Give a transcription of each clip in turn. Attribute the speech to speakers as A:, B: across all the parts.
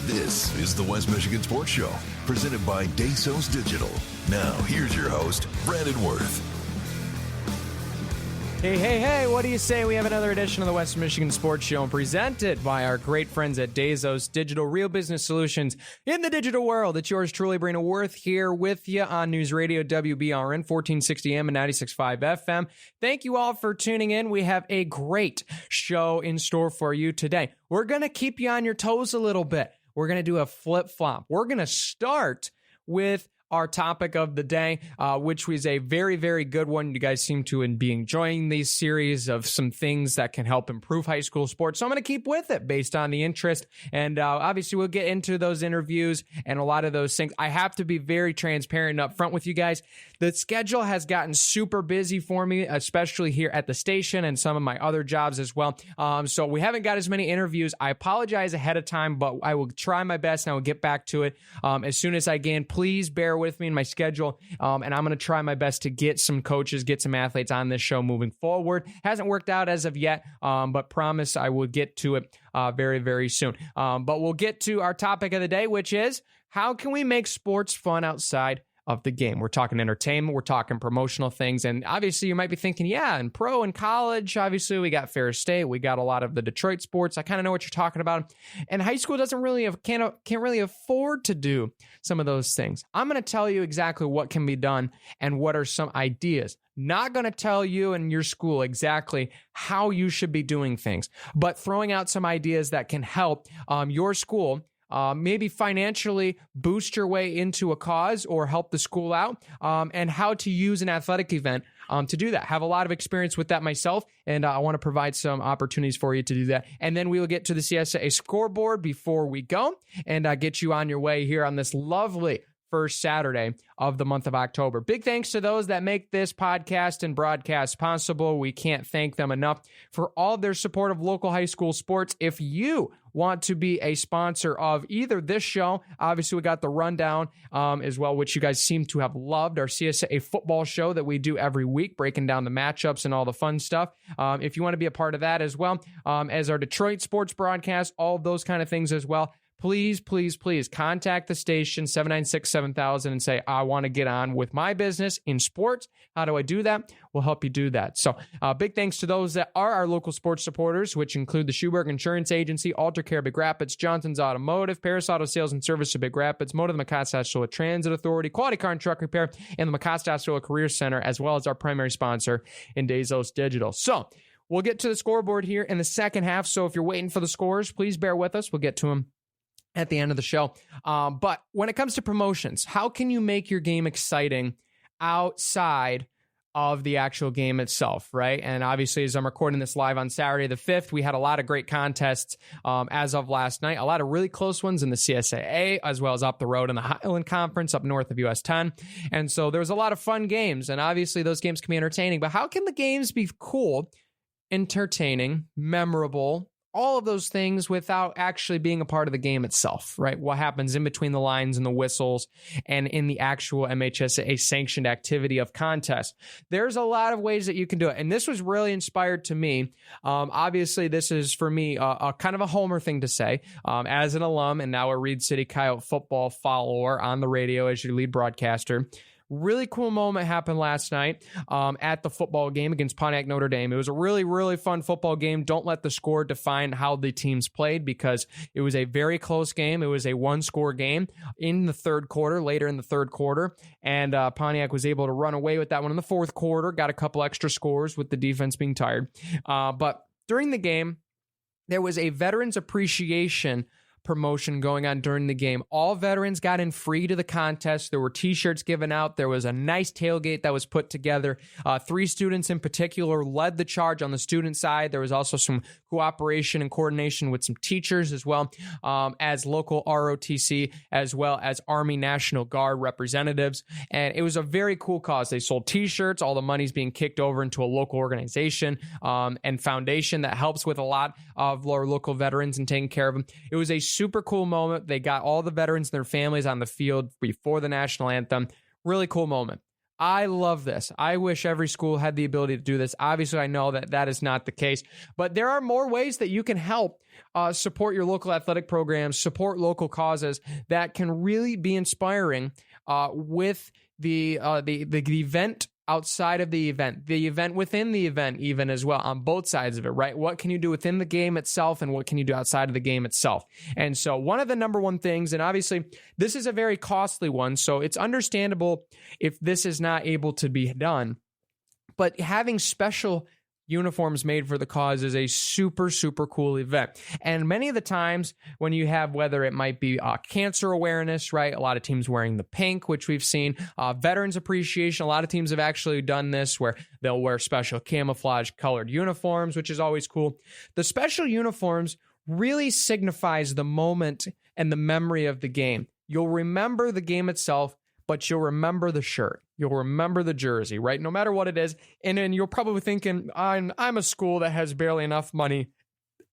A: This is the West Michigan Sports Show, presented by Dasos Digital. Now, here's your host, Brandon Wirth.
B: Hey, what do you say? We have another edition of the West Michigan Sports Show presented by our great friends at Dasos Digital, real business solutions in the digital world. It's yours truly, Brandon Wirth, here with you on News Radio WBRN, 1460 AM and 96.5 FM. Thank you all for tuning in. We have a great show in store for you today. We're going to keep you on your toes a little bit. We're going to do a flip-flop. We're going to start with our topic of the day, which was a very, very good one. You guys seem to be enjoying these series of some things that can help improve high school sports. So I'm going to keep with it based on the interest. And obviously, we'll get into those interviews and a lot of those things. I have to be very transparent and upfront with you guys. The schedule has gotten super busy for me, especially here at the station and some of my other jobs as well. So we haven't got as many interviews. I apologize ahead of time, but I will try my best and I will get back to it as soon as I can. Please bear with me in my schedule, and I'm going to try my best to get some coaches, get some athletes on this show moving forward. Hasn't worked out as of yet, but promise I will get to it very, very soon. But we'll get to our topic of the day, which is how can we make sports fun outside of the game? We're talking entertainment, we're talking promotional things, and obviously you might be thinking, yeah, in pro and college, obviously we got Ferris State, we got a lot of the Detroit sports. I kind of know what you're talking about, and high school doesn't really can't really afford to do some of those things. I'm going to tell you exactly what can be done and what are some ideas. Not going to tell you and your school exactly how you should be doing things, but throwing out some ideas that can help your school maybe financially boost your way into a cause or help the school out, and how to use an athletic event to do that. Have a lot of experience with that myself, and I want to provide some opportunities for you to do that. And then we will get to the CSAA scoreboard before we go and get you on your way here on this lovely first Saturday of the month of October. Big thanks to those that make this podcast and broadcast possible. We can't thank them enough for all of their support of local high school sports. If you want to be a sponsor of either this show, obviously we got the rundown as well, which you guys seem to have loved, our CSAA football show that we do every week, breaking down the matchups and all the fun stuff. If you want to be a part of that as well, as our Detroit sports broadcast, all of those kind of things as well, please contact the station 796-7000 and say, I want to get on with my business in sports. How do I do that? We'll help you do that. So big thanks to those that are our local sports supporters, which include the Schuberg Insurance Agency, Alter Care Big Rapids, Johnson's Automotive, Paris Auto Sales and Service of Big Rapids, Motor the Mecosta Transit Authority, Quality Car and Truck Repair, and the Mecosta Career Center, as well as our primary sponsor in Dasos Digital. So we'll get to the scoreboard here in the second half. So if you're waiting for the scores, please bear with us. We'll get to them at the end of the show. But when it comes to promotions, how can you make your game exciting outside of the actual game itself, right? And obviously, as I'm recording this live on Saturday the 5th, we had a lot of great contests as of last night, a lot of really close ones in the CSAA, as well as up the road in the Highland Conference up north of US 10. And so there's a lot of fun games, and obviously those games can be entertaining, but how can the games be cool, entertaining, memorable, all of those things without actually being a part of the game itself, right? What happens in between the lines and the whistles and in the actual MHSAA sanctioned activity of contest. There's a lot of ways that you can do it. And this was really inspired to me. Obviously, this is for me a kind of a homer thing to say as an alum and now a Reed City Coyote football follower on the radio as your lead broadcaster. Really cool moment happened last night at the football game against Pontiac Notre Dame. It was a really, really fun football game. Don't let the score define how the teams played because it was a very close game. It was a one-score game in the third quarter, later in the third quarter, and Pontiac was able to run away with that one in the fourth quarter, got a couple extra scores with the defense being tired. But during the game, there was a veterans appreciation promotion going on during the game. All veterans got in free to the contest. There were t-shirts given out. There was a nice tailgate that was put together. 3 students in particular led the charge on the student side. There was also some cooperation and coordination with some teachers as well as local ROTC as well as Army National Guard representatives. And it was a very cool cause. They sold t-shirts. All the money's being kicked over into a local organization and foundation that helps with a lot of our local veterans and taking care of them. It was a super cool moment. They got all the veterans and their families on the field before the national anthem. Really cool moment. I love this. I wish every school had the ability to do this. Obviously, I know that that is not the case, but there are more ways that you can help support your local athletic programs, support local causes that can really be inspiring with the event outside of the event within the event, even as well, on both sides of it, right? What can you do within the game itself, and what can you do outside of the game itself? And so one of the number one things, and obviously this is a very costly one, so it's understandable if this is not able to be done, but having special uniforms made for the cause is a super, super cool event. And many of the times when you have, whether it might be cancer awareness, right? A lot of teams wearing the pink, which we've seen, veterans appreciation. A lot of teams have actually done this where they'll wear special camouflage colored uniforms, which is always cool. The special uniforms really signifies the moment and the memory of the game. You'll remember the game itself, but you'll remember the shirt. You'll remember the jersey, right? No matter what it is. And then you're probably thinking, I'm a school that has barely enough money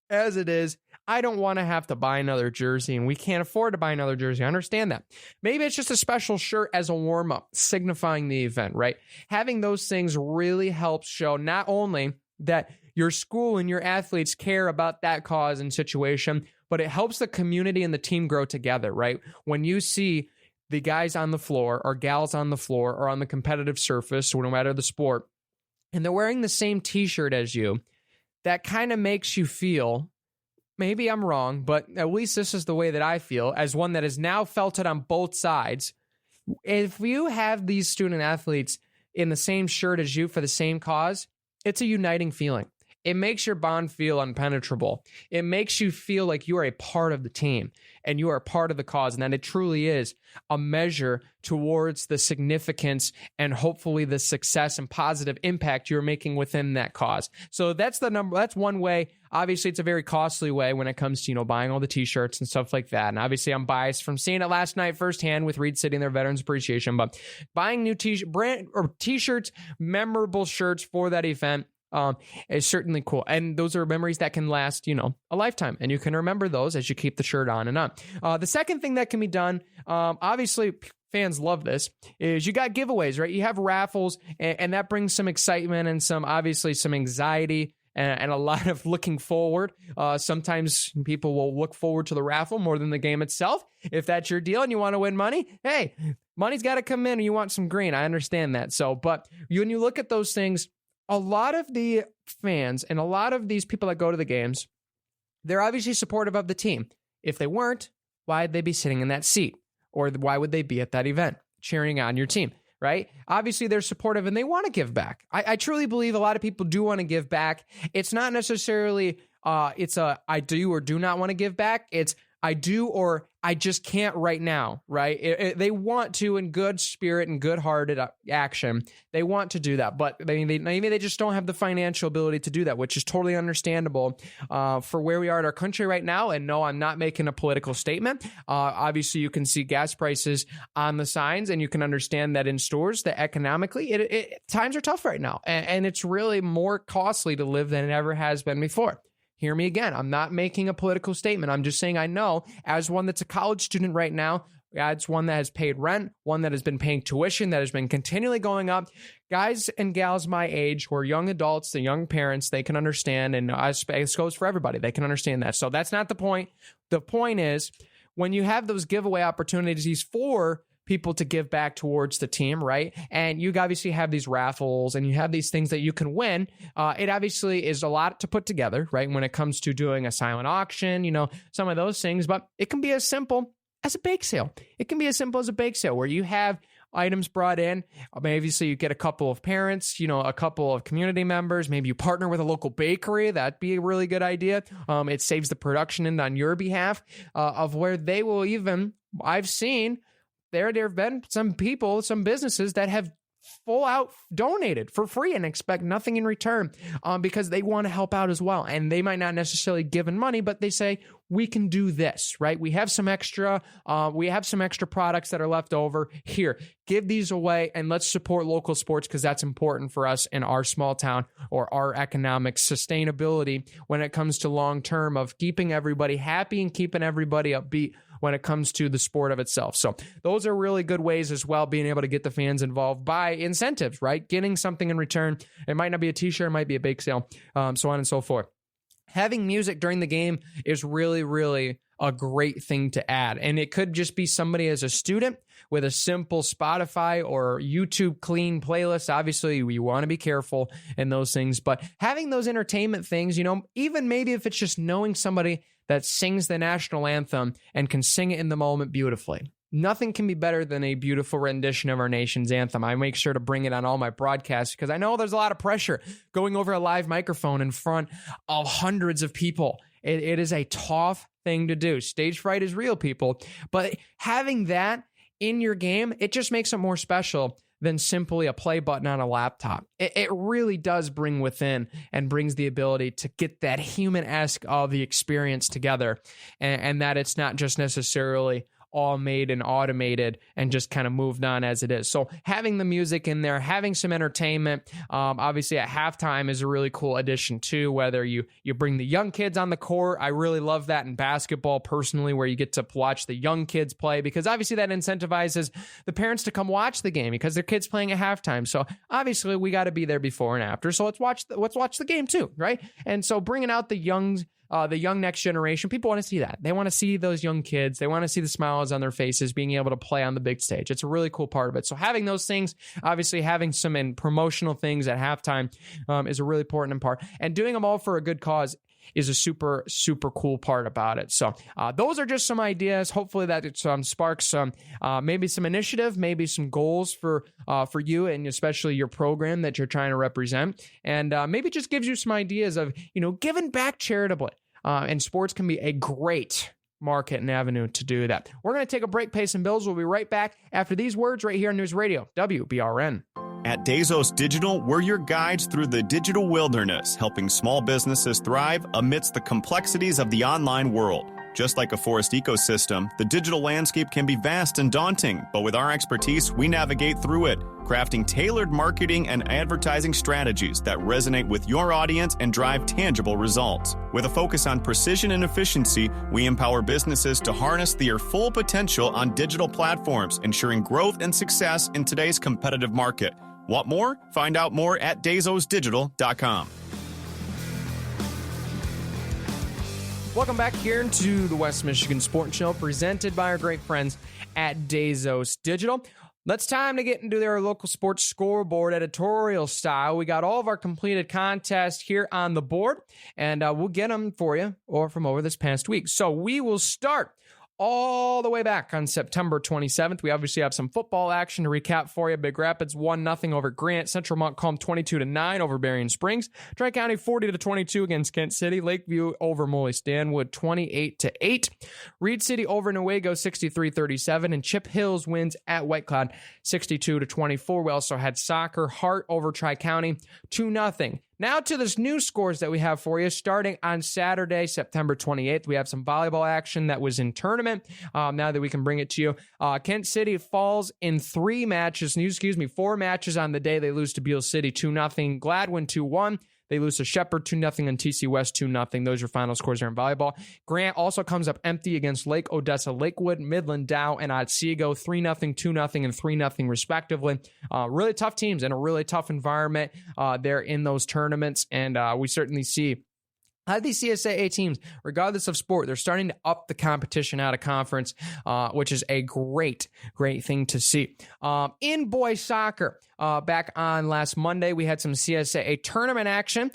B: as it is. I don't want to have to buy another jersey, and we can't afford to buy another jersey. I understand that. Maybe it's just a special shirt as a warm-up, signifying the event, right? Having those things really helps show not only that your school and your athletes care about that cause and situation, but it helps the community and the team grow together, right? When you see the guys on the floor or gals on the floor or on the competitive surface, or no matter the sport, and they're wearing the same t-shirt as you, that kind of makes you feel, maybe I'm wrong, but at least this is the way that I feel, as one that has now felt it on both sides. If you have these student athletes in the same shirt as you for the same cause, it's a uniting feeling. It makes your bond feel impenetrable. It makes you feel like you are a part of the team and you are a part of the cause, and that it truly is a measure towards the significance and hopefully the success and positive impact you're making within that cause. So that's the number. That's one way. Obviously, it's a very costly way when it comes to, buying all the t-shirts and stuff like that. And obviously, I'm biased from seeing it last night firsthand with Reed City and their Veterans Appreciation, but buying new t-shirts, memorable shirts for that event, is certainly cool. And those are memories that can last, a lifetime. And you can remember those as you keep the shirt on and on. The second thing that can be done, obviously fans love this, is you got giveaways, right? You have raffles, and that brings some excitement and some anxiety and a lot of looking forward. Sometimes people will look forward to the raffle more than the game itself. If that's your deal and you want to win money, hey, money's got to come in and you want some green. I understand that. So, but when you look at those things, a lot of the fans and a lot of these people that go to the games, they're obviously supportive of the team. If they weren't, why'd they be sitting in that seat? Or why would they be at that event cheering on your team, right? Obviously, they're supportive and they want to give back. I truly believe a lot of people do want to give back. It's not necessarily, I do or do not want to give back. It's I do or I just can't right now, right? They want to, in good spirit and good-hearted action, they want to do that, but maybe they just don't have the financial ability to do that, which is totally understandable for where we are in our country right now. And no, I'm not making a political statement. Obviously, you can see gas prices on the signs, and you can understand that in stores that economically, times are tough right now, and it's really more costly to live than it ever has been before. Hear me again. I'm not making a political statement. I'm just saying I know, as one that's a college student right now, as one that has paid rent, one that has been paying tuition, that has been continually going up. Guys and gals my age who are young adults, the young parents, they can understand, and this goes for everybody. They can understand that. So that's not the point. The point is, when you have those giveaway opportunities for people to give back towards the team, right? And you obviously have these raffles and you have these things that you can win. It obviously is a lot to put together, right? When it comes to doing a silent auction, some of those things, but it can be as simple as a bake sale. It can be as simple as a bake sale where you have items brought in. Maybe so you get a couple of parents, a couple of community members. Maybe you partner with a local bakery. That'd be a really good idea. It saves the production end on your behalf of where they will even, I've seen, there have been some people, some businesses that have full out donated for free and expect nothing in return because they want to help out as well. And they might not necessarily give in money, but they say, we can do this, right? We have some extra products that are left over here. Give these away and let's support local sports because that's important for us in our small town or our economic sustainability when it comes to long term of keeping everybody happy and keeping everybody upbeat when it comes to the sport of itself. So those are really good ways as well, being able to get the fans involved by incentives, right? Getting something in return. It might not be a t-shirt, it might be a bake sale, so on and so forth. Having music during the game is really, really a great thing to add. And it could just be somebody as a student with a simple Spotify or YouTube clean playlist. Obviously, we want to be careful in those things, but having those entertainment things, even maybe if it's just knowing somebody that sings the national anthem and can sing it in the moment beautifully. Nothing can be better than a beautiful rendition of our nation's anthem. I make sure to bring it on all my broadcasts because I know there's a lot of pressure going over a live microphone in front of hundreds of people. It is a tough thing to do. Stage fright is real, people. But having that in your game, it just makes it more special than simply a play button on a laptop. It really does bring within and brings the ability to get that human-esque of the experience together, and that it's not just necessarily all made and automated and just kind of moved on as it is. So having the music in there, having some entertainment, obviously at halftime is a really cool addition too, whether you bring the young kids on the court. I really love that in basketball personally, where you get to watch the young kids play, because obviously that incentivizes the parents to come watch the game because their kids playing at halftime. So obviously we got to be there before and after. So let's watch the game too, right? And so bringing out the young next generation, people want to see that. They want to see those young kids. They want to see the smiles on their faces, being able to play on the big stage. It's a really cool part of it. So having those things, obviously having some promotional things at halftime is a really important part. And doing them all for a good cause is a super, super cool part about it. So those are just some ideas. Hopefully that it sparks some, maybe some initiative, maybe some goals for you and especially your program that you're trying to represent. And maybe just gives you some ideas of, giving back charitably. And sports can be a great market and avenue to do that. We're going to take a break, pay some bills. We'll be right back after these words right here on News Radio, WBRN.
C: At Dazos Digital, we're your guides through the digital wilderness, helping small businesses thrive amidst the complexities of the online world. Just like a forest ecosystem, the digital landscape can be vast and daunting, but with our expertise, we navigate through it, crafting tailored marketing and advertising strategies that resonate with your audience and drive tangible results. With a focus on precision and efficiency, we empower businesses to harness their full potential on digital platforms, ensuring growth and success in today's competitive market. Want more? Find out more at DazosDigital.com.
B: Welcome back here to the West Michigan Sports Show, presented by our great friends at Dazos Digital. It's time to get into their local sports scoreboard editorial style. We got all of our completed contests here on the board, and we'll get them for you or from over this past week. So we will start all the way back on September 27th. We obviously have some football action to recap for you. Big Rapids 1-0 over Grant. Central Montcalm 22-9 over Berrien Springs. Tri-County 40-22 against Kent City. Lakeview over Molly Stanwood 28-8. Reed City over Newaygo 63-37. And Chip Hills wins at White Cloud 62-24. We also had soccer. Hart over Tri-County 2-0. Now to this new scores that we have for you. Starting on Saturday, September 28th, we have some volleyball action that was in tournament. Now that we can bring it to you. Kent City falls in 4 matches on the day. They lose to Beale City 2-0. Gladwin 2-1. They lose to Shepherd 2-0 and TC West 2-0. Those are final scores there in volleyball. Grant also comes up empty against Lake Odessa Lakewood, Midland Dow, and Otsego 3-0, 2-0, and 3-0 respectively. Really tough teams and a really tough environment there in those tournaments. And we certainly see these CSAA teams, regardless of sport, they're starting to up the competition out of conference, which is a great thing to see. In boys soccer, back on last Monday, we had some CSAA tournament action.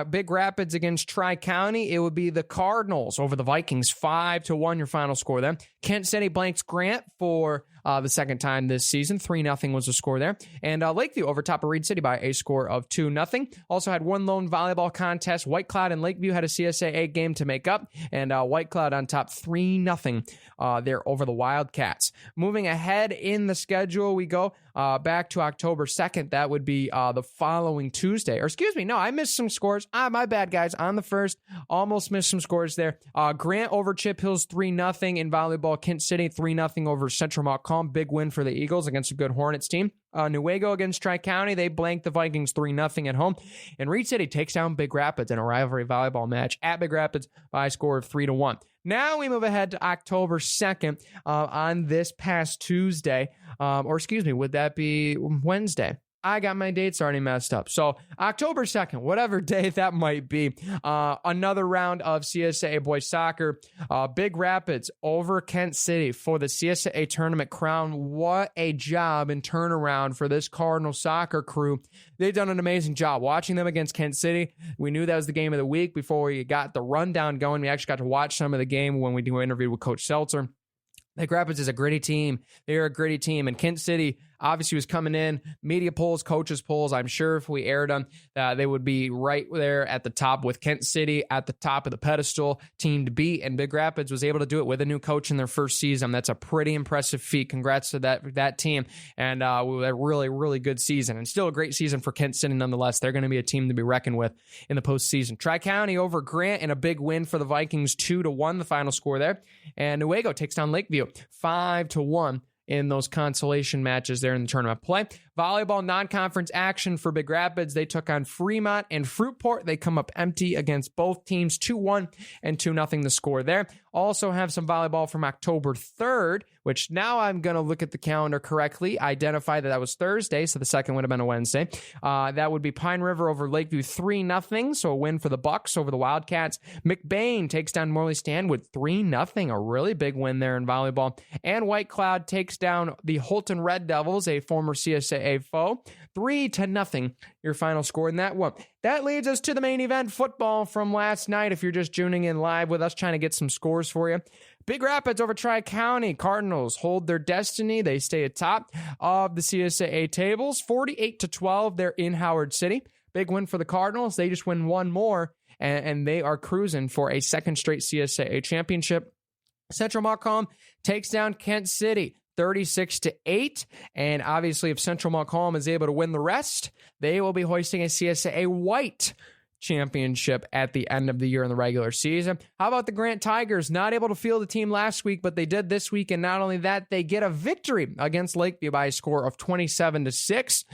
B: Big Rapids against Tri-County. It would be the Cardinals over the Vikings, 5-1 your final score there. Kent City blanks Grant for the second time this season. 3-0 was the score there. And Lakeview over top of Reed City by a score of 2-0. Also had one lone volleyball contest. White Cloud and Lakeview had a CSAA game to make up. And White Cloud on top 3-0 there over the Wildcats. Moving ahead in the schedule, we go back to October 2nd. That would be the following Tuesday. Or excuse me, no, I missed some scores. My bad, guys. On the 1st, almost missed some scores there. Grant over Chip Hills 3-0 in volleyball. Kent City 3-0 over Central Montcalm. Big win for the Eagles against a good Hornets team. Newaygo against Tri-County. They blanked the Vikings 3-0 at home. And Reed City takes down Big Rapids in a rivalry volleyball match at Big Rapids by a score of 3-1. Now we move ahead to October 2nd on this past Tuesday, would that be Wednesday? I got my dates already messed up. So October 2nd, whatever day that might be, another round of CSAA boys soccer. Big Rapids over Kent City for the CSAA tournament crown. What a job and turnaround for this Cardinal soccer crew. They've done an amazing job. Watching them against Kent City, we knew that was the game of the week before we got the rundown going. We actually got to watch some of the game when we do an interview with Coach Seltzer. Big Rapids is a gritty team. They're a gritty team. And Kent City obviously was coming in. Media polls, coaches polls. I'm sure if we aired them, they would be right there at the top with Kent City at the top of the pedestal team to beat. And Big Rapids was able to do it with a new coach in their first season. That's a pretty impressive feat. Congrats to that team. And a really, really good season. And still a great season for Kent City nonetheless. They're going to be a team to be reckoned with in the postseason. Tri-County over Grant in a big win for the Vikings, 2-1, the final score there. And Newaygo takes down Lakeview, 5-1. In those consolation matches there in the tournament play. Volleyball non-conference action for Big Rapids. They took on Fremont and Fruitport. They come up empty against both teams, 2-1 and 2-0 the score there. Also have some volleyball from October 3rd, which now I'm going to look at the calendar correctly, identify that was Thursday, so the second would have been a Wednesday. That would be Pine River over Lakeview 3-0, so a win for the Bucks over the Wildcats. McBain takes down Morley Stanwood 3-0, a really big win there in volleyball. And White Cloud takes down the Holton Red Devils, a former CSAA foe, 3-0, your final score in that one. That leads us to the main event, football from last night. If you're just tuning in live with us, trying to get some scores for you. Big Rapids over Tri-County. Cardinals hold their destiny. They stay atop of the CSAA tables, 48-12. They're in Howard City. Big win for the Cardinals. They just win one more, and they are cruising for a second straight CSAA championship. Central Montcalm takes down Kent City, 36-8, and obviously if Central Montcalm is able to win the rest, they will be hoisting a CSAA white championship at the end of the year in the regular season. How about the Grant Tigers? Not able to field the team last week, but they did this week, and not only that, they get a victory against Lakeview by a score of 27-6.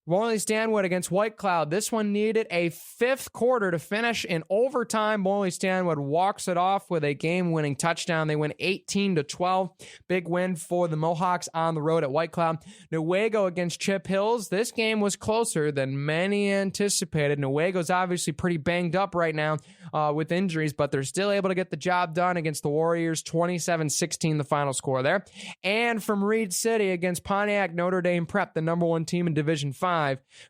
B: Morley Stanwood against White Cloud. This one needed a fifth quarter to finish in overtime. Morley Stanwood walks it off with a game-winning touchdown. They win 18-12. Big win for the Mohawks on the road at White Cloud. Newaygo against Chip Hills. This game was closer than many anticipated. Newaygo's obviously pretty banged up right now with injuries, but they're still able to get the job done against the Warriors. 27-16 the final score there. And from Reed City against Pontiac Notre Dame Prep, the number one team in Division 5.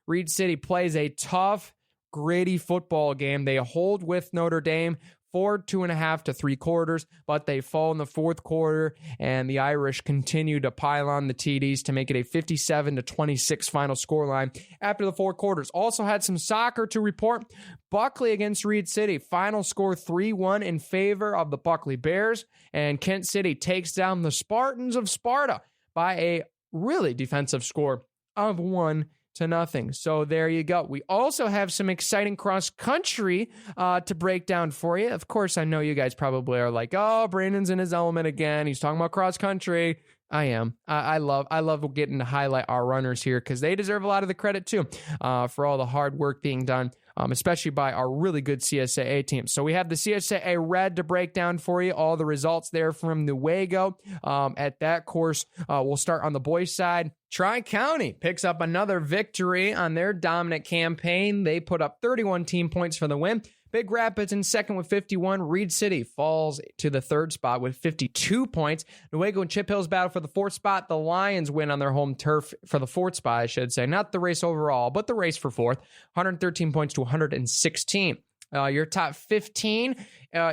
B: Reed City plays a tough, gritty football game. They hold with Notre Dame for 2.5 to 3 quarters, but they fall in the fourth quarter, and the Irish continue to pile on the TDs to make it a 57-26 final scoreline after the 4 quarters. Also had some soccer to report. Buckley against Reed City. Final score 3-1 in favor of the Buckley Bears, and Kent City takes down the Spartans of Sparta by a really defensive score of 1-0. So there you go. We also have some exciting cross country to break down for you. Of course, I know you guys probably are like, oh, Brandon's in his element again. He's talking about cross country. I am. I love getting to highlight our runners here because they deserve a lot of the credit too for all the hard work being done, especially by our really good CSAA team. So we have the CSAA Red to break down for you, all the results there from Newaygo. At that course, we'll start on the boys' side. Tri-County picks up another victory on their dominant campaign. They put up 31 team points for the win. Big Rapids in second with 51. Reed City falls to the third spot with 52 points. Newaygo and Chip Hills battle for the fourth spot. The Lions win on their home turf for the fourth spot, I should say. Not the race overall, but the race for fourth. 113 points to 116. Your top 15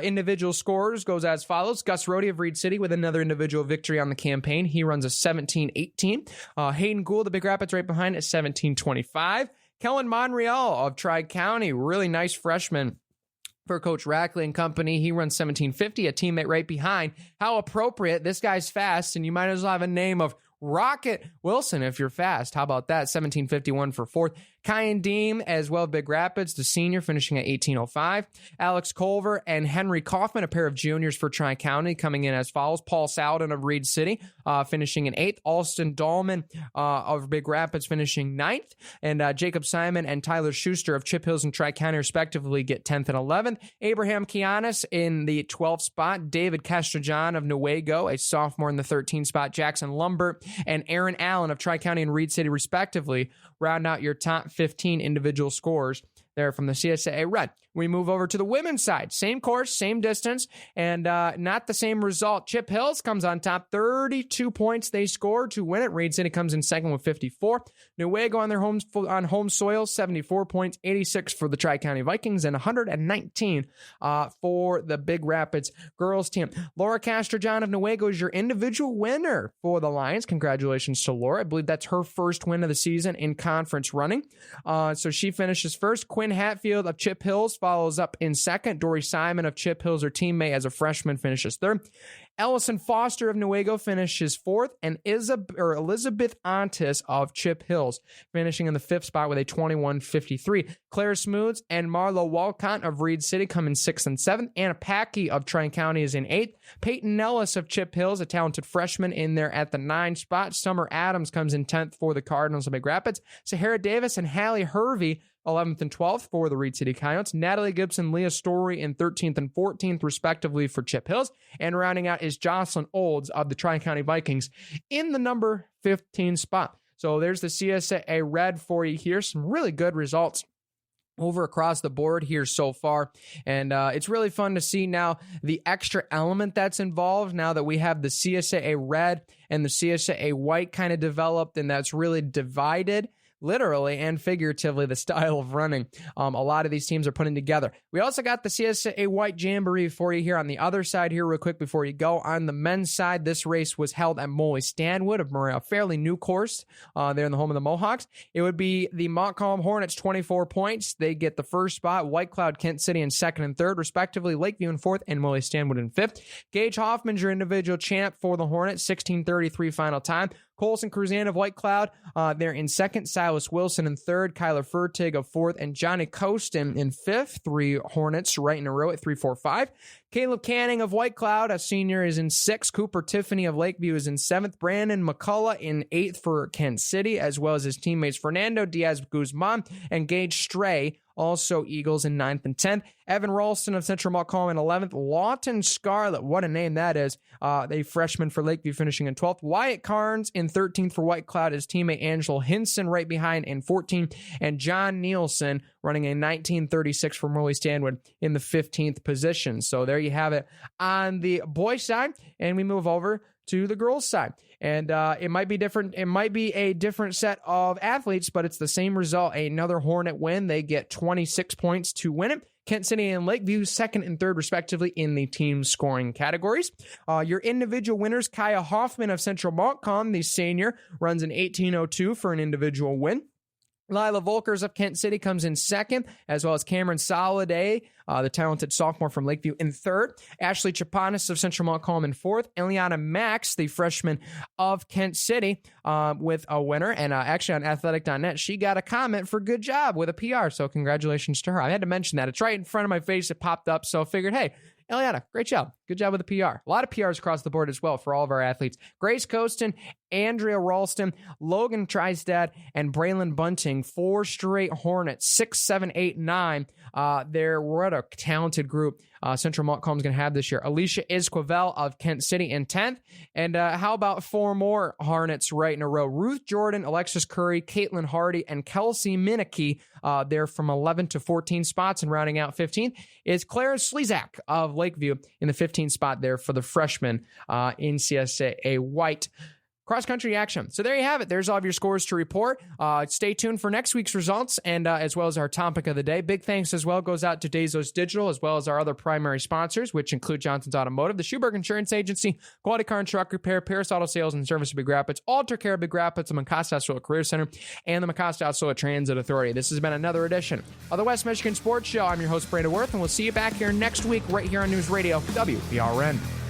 B: individual scorers goes as follows. Gus Rohde of Reed City with another individual victory on the campaign. He runs a 17-18. Hayden Gould of Big Rapids right behind at 17-25. Kellen Monreal of Tri-County, really nice freshman for Coach Rackley and company. He runs 17:50, a teammate right behind. How appropriate. This guy's fast, and you might as well have a name of Rocket Wilson, if you're fast. How about that? 17:51 for fourth. Kyan Deem as well, Big Rapids, the senior, finishing at 18:05. Alex Culver and Henry Kaufman, a pair of juniors for Tri-County, coming in as follows. Paul Salden of Reed City, finishing in 8th. Alston Dahlman of Big Rapids finishing 9th. And Jacob Simon and Tyler Schuster of Chip Hills and Tri-County respectively get 10th and 11th. Abraham Kianis in the 12th spot. David Castrajan of Newaygo, a sophomore, in the 13th spot. Jackson Lumbert and Aaron Allen of Tri-County and Reed City respectively round out your top 15 individual scores there from the CSAA Red. We move over to the women's side. Same course, same distance, and not the same result. Chip Hills comes on top, 32 points they scored to win it. Reed City comes in second with 54. Newaygo on home soil, 74 points, 86 for the Tri-County Vikings, and 119 for the Big Rapids girls team. Laura Castrojohn of Newaygo is your individual winner for the Lions. Congratulations to Laura. I believe that's her first win of the season in conference running. So she finishes first. Quinn Hatfield of Chip Hills follows up in second. Dory Simon of Chip Hills, her teammate as a freshman, finishes third. Ellison Foster of Newaygo finishes fourth, and Elizabeth Ontis of Chip Hills finishing in the fifth spot with a 21:53. Claire Smooths and Marlo Walcott of Reed City come in sixth and seventh. Anna Packey of Tri-County is in eighth. Peyton Nellis of Chip Hills, a talented freshman, in there at the 9th spot. Summer Adams comes in 10th for the Cardinals of Big Rapids. Sahara Davis and Hallie Hervey 11th and 12th for the Reed City Coyotes. Natalie Gibson, Leah Story in 13th and 14th, respectively, for Chip Hills. And rounding out is Jocelyn Olds of the Tri-County Vikings in the number 15 spot. So there's the CSAA Red for you here. Some really good results over across the board here so far. And it's really fun to see now the extra element that's involved now that we have the CSAA Red and the CSAA White kind of developed, and that's really divided, literally and figuratively, the style of running a lot of these teams are putting together. We also got the CSAA White Jamboree for you here on the other side here real quick before you go. On the men's side, this race was held at Molly Stanwood, a fairly new course there in the home of the Mohawks. It would be the Montcalm Hornets, 24 points. They get the first spot. White Cloud, Kent City in second and third, respectively. Lakeview in fourth and Molly Stanwood in fifth. Gage Hoffman's your individual champ for the Hornets, 16:33 final time. Colson Cruzan of White Cloud, they're in second. Silas Wilson in third. Kyler Furtig of fourth. And Johnny Costin in fifth. 3 Hornets right in a row at 3-4-5. Caleb Canning of White Cloud, a senior, is in sixth. Cooper Tiffany of Lakeview is in seventh. Brandon McCullough in eighth for Kent City, as well as his teammates Fernando Diaz Guzman and Gage Stray, also Eagles, in 9th and 10th. Evan Ralston of Central Montcalm in 11th. Lawton Scarlett, what a name that is, a freshman for Lakeview, finishing in 12th. Wyatt Carnes in 13th for White Cloud. His teammate Angelo Hinson right behind in 14th. And John Nielsen running a 19:36 for Molly Stanwood in the 15th position. So there you have it on the boys' side. And we move over to the girls' side. And it might be different. It might be a different set of athletes, but it's the same result. Another Hornet win. They get 26 points to win it. Kent City and Lakeview, second and third, respectively, in the team scoring categories. Your individual winners, Kaya Hoffman of Central Montcalm, the senior, runs an 18:02 for an individual win. Lila Volkers of Kent City comes in second, as well as Cameron Soliday, the talented sophomore from Lakeview, in third. Ashley Chapanis of Central Montcalm in fourth. Eliana Max, the freshman of Kent City, with a winner. And actually on athletic.net, she got a comment for good job with a PR, so congratulations to her. I had to mention that. It's right in front of my face. It popped up, so I figured, hey, Eliana, great job. Good job with the PR. A lot of PRs across the board as well for all of our athletes. Grace Costin, Andrea Ralston, Logan Tristad, and Braylon Bunting, 4 straight Hornets, 6, 7, 8, 9. What a talented group Central Montcalm's going to have this year. Alicia Isquivel of Kent City in 10th. And how about 4 more Hornets right in a row? Ruth Jordan, Alexis Curry, Caitlin Hardy, and Kelsey Minicky. They're from 11 to 14 spots, and rounding out 15th is Clara Slezak of Lakeview in the 15th spot there for the freshman in CSAA White. Cross-country action. So there you have it. There's all of your scores to report. Stay tuned for next week's results, and as well as our topic of the day. Big thanks as well goes out to Dazos Digital, as well as our other primary sponsors, which include Johnson's Automotive, the Schuberg Insurance Agency, Quality Car and Truck Repair, Paris Auto Sales and Service of Big Rapids, Alter Care of Big Rapids, the Mecosta Outsola Career Center, and the Mecosta Outsola Transit Authority. This has been another edition of the West Michigan Sports Show. I'm your host, Brandon Wirth, and we'll see you back here next week right here on News Radio WPRN.